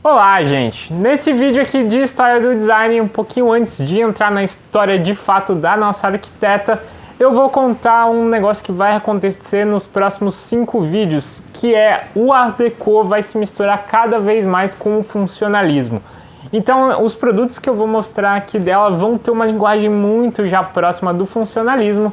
Olá, gente! Nesse vídeo aqui de história do design, um pouquinho antes de entrar na história de fato da nossa arquiteta, eu vou contar um negócio que vai acontecer nos próximos 5 vídeos, que é o Art Deco vai se misturar cada vez mais com o funcionalismo. Então, os produtos que eu vou mostrar aqui dela vão ter uma linguagem muito já próxima do funcionalismo,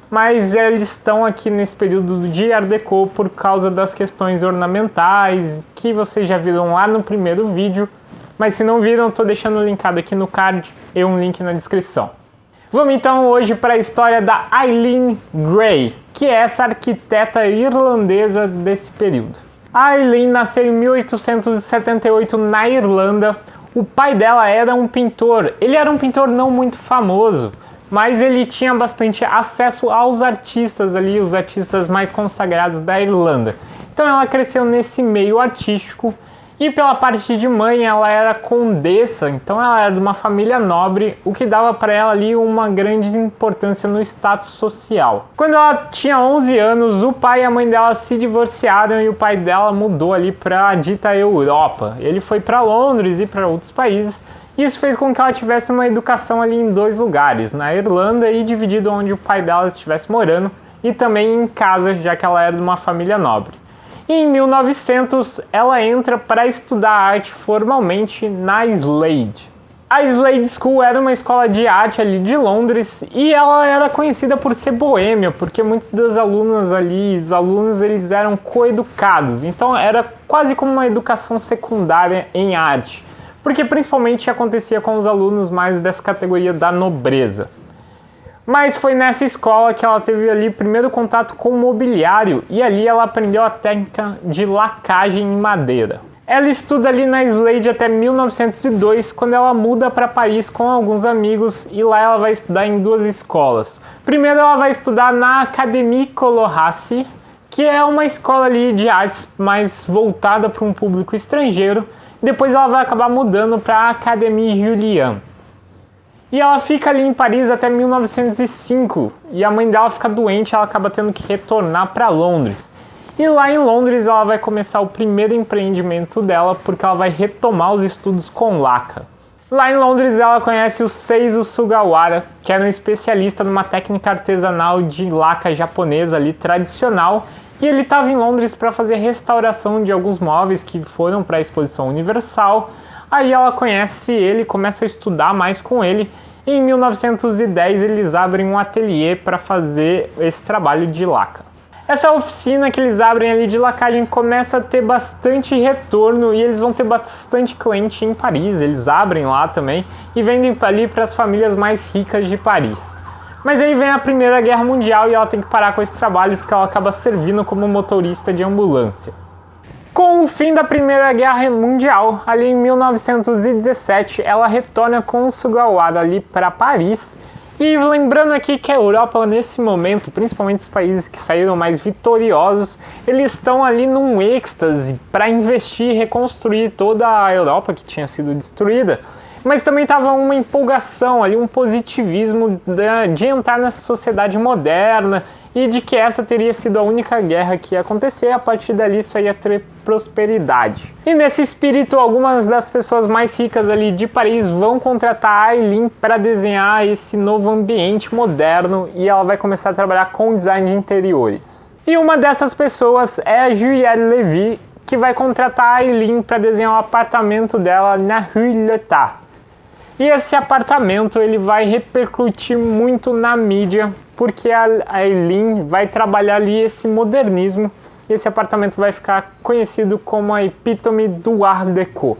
mas eles estão aqui nesse período de Art Deco por causa das questões ornamentais que vocês já viram lá no primeiro vídeo, mas se não viram, estou deixando linkado aqui no card e um link na descrição. Vamos então hoje para a história da Eileen Gray, que é essa arquiteta irlandesa desse período. A Eileen nasceu em 1878 na Irlanda. O pai dela era um pintor, ele era um pintor não muito famoso, mas ele tinha bastante acesso aos artistas ali, os artistas mais consagrados da Irlanda. Então ela cresceu nesse meio artístico e pela parte de mãe ela era condessa, então ela era de uma família nobre, o que dava para ela ali uma grande importância no status social. Quando ela tinha 11 anos, o pai e a mãe dela se divorciaram e o pai dela mudou ali para a dita Europa. Ele foi para Londres e para outros países. Isso fez com que ela tivesse uma educação ali em 2 lugares, na Irlanda e dividido onde o pai dela estivesse morando, e também em casa, já que ela era de uma família nobre. E em 1900 ela entra para estudar arte formalmente na Slade. A Slade School era uma escola de arte ali de Londres e ela era conhecida por ser boêmia, porque muitos das alunas ali, os alunos, eles eram coeducados, então era quase como uma educação secundária em arte, porque principalmente acontecia com os alunos mais dessa categoria da nobreza. Mas foi nessa escola que ela teve ali primeiro contato com o mobiliário e ali ela aprendeu a técnica de lacagem em madeira. Ela estuda ali na Slade até 1902, quando ela muda para Paris com alguns amigos e lá ela vai estudar em 2 escolas. Primeiro ela vai estudar na Académie Coloracy, que é uma escola ali de artes mais voltada para um público estrangeiro. Depois ela vai acabar mudando para a Académie Julian. E ela fica ali em Paris até 1905, e a mãe dela fica doente, ela acaba tendo que retornar para Londres. E lá em Londres ela vai começar o primeiro empreendimento dela, porque ela vai retomar os estudos com laca. Lá em Londres ela conhece o Seizo Sugawara, que era um especialista numa técnica artesanal de laca japonesa ali tradicional, e ele estava em Londres para fazer restauração de alguns móveis que foram para a Exposição Universal. Aí ela conhece ele, começa a estudar mais com ele, e em 1910 eles abrem um ateliê para fazer esse trabalho de laca. Essa oficina que eles abrem ali de lacagem começa a ter bastante retorno e eles vão ter bastante cliente em Paris, eles abrem lá também e vendem ali para as famílias mais ricas de Paris. Mas aí vem a Primeira Guerra Mundial e ela tem que parar com esse trabalho porque ela acaba servindo como motorista de ambulância. Com o fim da Primeira Guerra Mundial, ali em 1917, ela retorna com o Sugawara ali para Paris. E lembrando aqui que a Europa nesse momento, principalmente os países que saíram mais vitoriosos, eles estão ali num êxtase para investir e reconstruir toda a Europa que tinha sido destruída. Mas também estava uma empolgação ali, um positivismo de entrar nessa sociedade moderna e de que essa teria sido a única guerra que ia acontecer, a partir dali isso ia ter prosperidade. E nesse espírito, algumas das pessoas mais ricas ali de Paris vão contratar a Eileen para desenhar esse novo ambiente moderno e ela vai começar a trabalhar com design de interiores. E uma dessas pessoas é a Juliette Levy, que vai contratar a Eileen para desenhar o apartamento dela na Rue Letard. E esse apartamento ele vai repercutir muito na mídia, porque a Eileen vai trabalhar ali esse modernismo, e esse apartamento vai ficar conhecido como a epítome do Art Deco.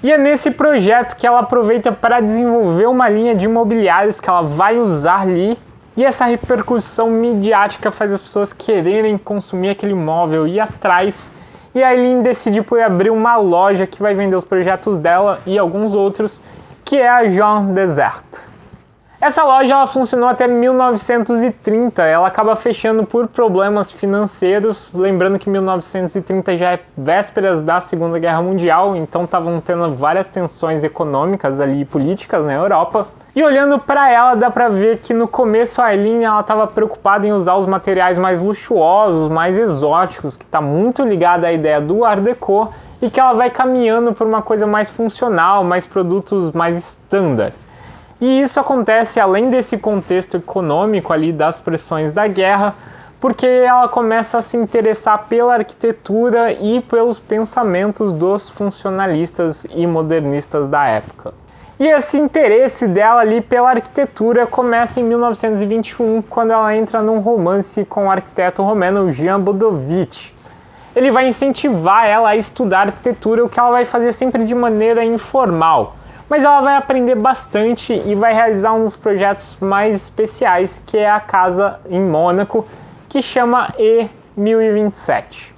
E é nesse projeto que ela aproveita para desenvolver uma linha de mobiliários que ela vai usar ali, e essa repercussão midiática faz as pessoas quererem consumir aquele móvel e ir atrás. E a Eileen decide por abrir uma loja que vai vender os projetos dela e alguns outros, que é a Jean Desert. Essa loja ela funcionou até 1930, ela acaba fechando por problemas financeiros, lembrando que 1930 já é vésperas da Segunda Guerra Mundial, então estavam tendo várias tensões econômicas ali e políticas na Europa. E olhando para ela, dá para ver que no começo a Eileen estava preocupada em usar os materiais mais luxuosos, mais exóticos, que está muito ligada à ideia do Art Deco, e que ela vai caminhando por uma coisa mais funcional, mais produtos mais standard. E isso acontece além desse contexto econômico ali das pressões da guerra, porque ela começa a se interessar pela arquitetura e pelos pensamentos dos funcionalistas e modernistas da época. E esse interesse dela ali pela arquitetura começa em 1921, quando ela entra num romance com o arquiteto romeno Jan Budowicz. Ele vai incentivar ela a estudar arquitetura, o que ela vai fazer sempre de maneira informal. Mas ela vai aprender bastante e vai realizar um dos projetos mais especiais, que é a casa em Mônaco, que chama E1027.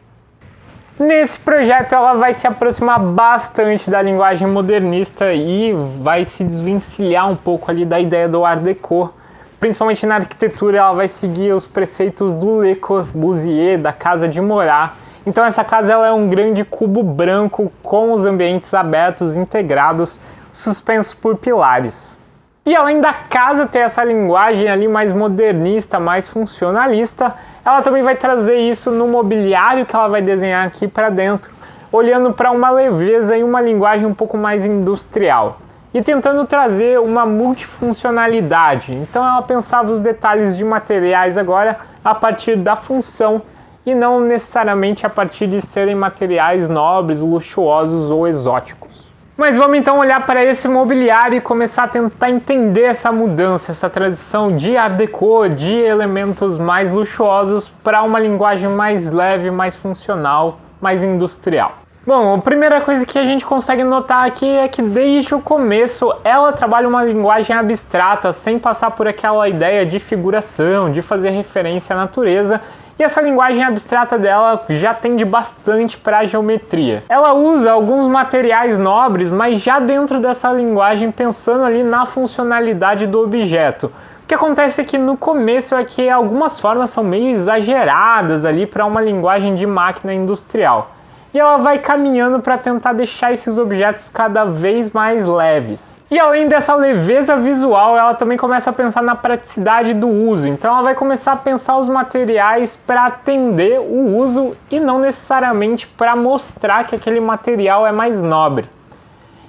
Nesse projeto ela vai se aproximar bastante da linguagem modernista e vai se desvencilhar um pouco ali da ideia do Art Deco. Principalmente na arquitetura ela vai seguir os preceitos do Le Corbusier, da casa de morar. Então essa casa ela é um grande cubo branco com os ambientes abertos, integrados, suspensos por pilares. E além da casa ter essa linguagem ali mais modernista, mais funcionalista, ela também vai trazer isso no mobiliário que ela vai desenhar aqui para dentro, olhando para uma leveza e uma linguagem um pouco mais industrial. E tentando trazer uma multifuncionalidade. Então ela pensava os detalhes de materiais agora a partir da função e não necessariamente a partir de serem materiais nobres, luxuosos ou exóticos. Mas vamos então olhar para esse mobiliário e começar a tentar entender essa mudança, essa transição de Art Deco, de elementos mais luxuosos para uma linguagem mais leve, mais funcional, mais industrial. Bom, a primeira coisa que a gente consegue notar aqui é que desde o começo ela trabalha uma linguagem abstrata, sem passar por aquela ideia de figuração, de fazer referência à natureza. E essa linguagem abstrata dela já tende bastante para a geometria. Ela usa alguns materiais nobres, mas já dentro dessa linguagem pensando ali na funcionalidade do objeto. O que acontece é que no começo é que algumas formas são meio exageradas ali para uma linguagem de máquina industrial. E ela vai caminhando para tentar deixar esses objetos cada vez mais leves. E além dessa leveza visual, ela também começa a pensar na praticidade do uso. Então ela vai começar a pensar os materiais para atender o uso e não necessariamente para mostrar que aquele material é mais nobre.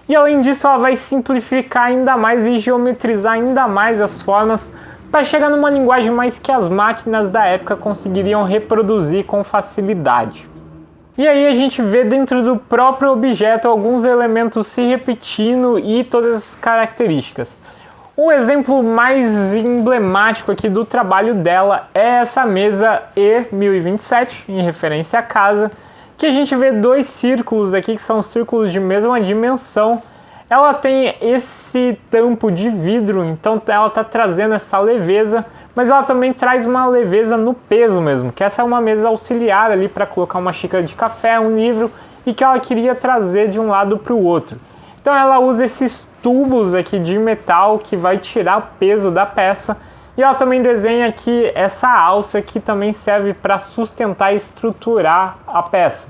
E além disso, ela vai simplificar ainda mais e geometrizar ainda mais as formas para chegar numa linguagem mais que as máquinas da época conseguiriam reproduzir com facilidade. E aí a gente vê dentro do próprio objeto alguns elementos se repetindo e todas as características. O exemplo mais emblemático aqui do trabalho dela é essa mesa E1027, em referência à casa, que a gente vê dois círculos aqui, que são círculos de mesma dimensão. Ela tem esse tampo de vidro, então ela está trazendo essa leveza, mas ela também traz uma leveza no peso mesmo, que essa é uma mesa auxiliar ali para colocar uma xícara de café, um livro, e que ela queria trazer de um lado para o outro. Então ela usa esses tubos aqui de metal que vai tirar o peso da peça, e ela também desenha aqui essa alça que também serve para sustentar e estruturar a peça.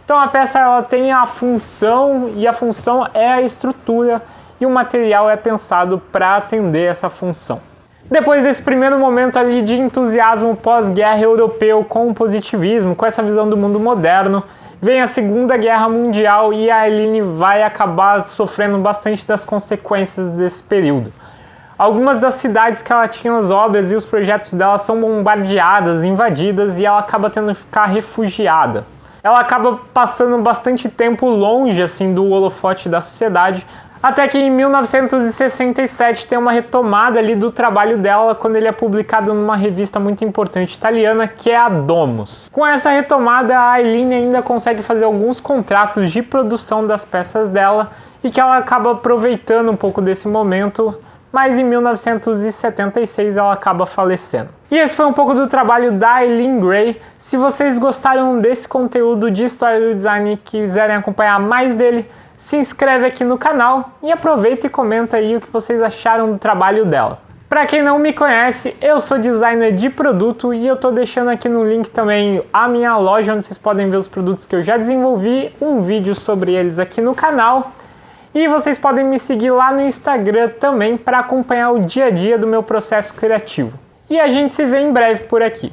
Então a peça ela tem a função e a função é a estrutura e o material é pensado para atender essa função. Depois desse primeiro momento ali de entusiasmo pós-guerra europeu com o positivismo, com essa visão do mundo moderno, vem a Segunda Guerra Mundial e a Eline vai acabar sofrendo bastante das consequências desse período. Algumas das cidades que ela tinha as obras e os projetos dela são bombardeadas, invadidas e ela acaba tendo que ficar refugiada. Ela acaba passando bastante tempo longe assim do holofote da sociedade, até que em 1967 tem uma retomada ali do trabalho dela quando ele é publicado numa revista muito importante italiana, que é a Domus. Com essa retomada, a Eline ainda consegue fazer alguns contratos de produção das peças dela e que ela acaba aproveitando um pouco desse momento, mas em 1976 ela acaba falecendo. E esse foi um pouco do trabalho da Eileen Gray. Se vocês gostaram desse conteúdo de história do design e quiserem acompanhar mais dele, se inscreve aqui no canal e aproveita e comenta aí o que vocês acharam do trabalho dela. Para quem não me conhece, eu sou designer de produto e eu tô deixando aqui no link também a minha loja, onde vocês podem ver os produtos que eu já desenvolvi, um vídeo sobre eles aqui no canal. E vocês podem me seguir lá no Instagram também para acompanhar o dia a dia do meu processo criativo. E a gente se vê em breve por aqui.